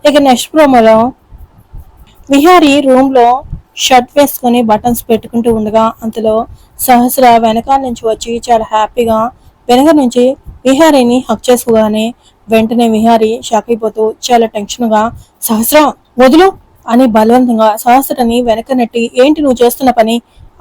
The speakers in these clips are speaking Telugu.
ఇక నెక్స్ట్ ప్రోమోలో విహారీ రూమ్ లో షర్ట్ వేసుకుని బటన్స్ పెట్టుకుంటూ ఉండగా అంతలో సహస్ర వెనకాల నుంచి వచ్చి చాలా హ్యాపీగా వెనక నుంచి విహారీని హక్ చేసుకోగానే వెంటనే విహారీ షాక్ అయిపోతూ చాలా టెన్షన్ గా సహస్ర వదులు అని బలవంతంగా సహస్రని వెనక నెట్టి ఏంటి నువ్వు చేస్తున్న పని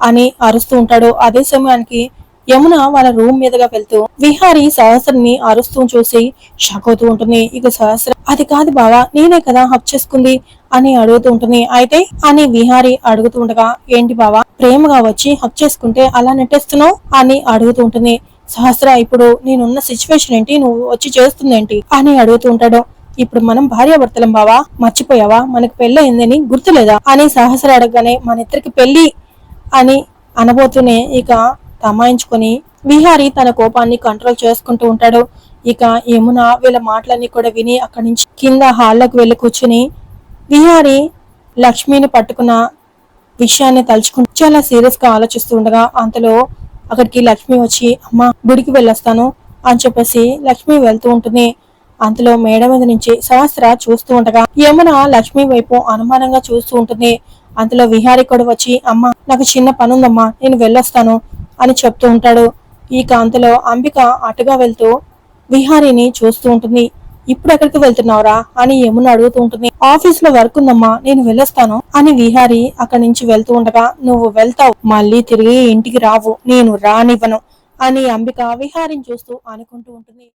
అని అరుస్తూ ఉంటాడు. అదే సమయానికి యమున వాళ్ళ రూమ్ మీదుగా వెళ్తూ విహారీ సహస్రని అరుస్తూ చూసి షాక్ అవుతూ ఉంటుంది. ఇక సహస్ర అది కాదు బావా నేనే కదా హక్ చేసుకుంది అని అడుగుతూ ఉంటుంది. అయితే అని విహారీ అడుగుతూ ఉండగా ఏంటి బావా ప్రేమగా వచ్చి హక్ చేసుకుంటే అలా నెట్టేస్తున్నావు అని అడుగుతూ ఉంటుంది. సహస్ర ఇప్పుడు నేనున్న సిచ్యువేషన్ ఏంటి నువ్వు వచ్చి చేస్తుందేంటి అని అడుగుతూ ఉంటాడు. ఇప్పుడు మనం భార్యాభర్తలం బావా మర్చిపోయావా మనకు పెళ్లి అయిందని గుర్తులేదా అని సహస్ర అడగగానే మన ఇద్దరికి పెళ్లి అని అనబోతూనే ఇక తమాయించుకొని విహారీ తన కోపాన్ని కంట్రోల్ చేసుకుంటూ ఉంటాడు. ఇక యమున వీళ్ళ మాటలన్నీ కూడా విని అక్కడి నుంచి కింద హాల్లోకి వెళ్లి కూర్చుని విహారీ లక్ష్మిని పట్టుకున్న విషయాన్ని తలుచుకుంటూ చాలా సీరియస్ గా ఆలోచిస్తూ ఉండగా అంతలో అక్కడికి లక్ష్మి వచ్చి అమ్మ గుడికి వెళ్ళొస్తాను అని చెప్పేసి లక్ష్మి వెళ్తూ ఉంటుంది. అంతలో మేడ మీద నుంచి సహస్ర చూస్తూ ఉండగా యమున లక్ష్మి వైపు అనుమానంగా చూస్తూ ఉంటుంది. అంతలో విహారీ కూడా వచ్చి అమ్మ నాకు చిన్న పని ఉందమ్మా నేను వెళ్ళొస్తాను అని చెప్తూ ఉంటాడు. ఇక అంతలో అంబిక అటుగా వెళ్తూ విహారీని చూస్తూ ఉంటుంది. ఇప్పుడు ఎక్కడికి వెళ్తున్నావురా అని యమున అడుగుతూ ఉంటుంది. ఆఫీస్ లో వర్క్ ఉందమ్మా నేను వెళ్ళొస్తాను అని విహారీ అక్కడి నుంచి వెళ్తూ ఉండగా నువ్వు వెళ్తావు మళ్ళీ తిరిగి ఇంటికి రావు నేను రానివ్వను అని అంబిక విహారీని చూస్తూ అనుకుంటూ ఉంటుంది.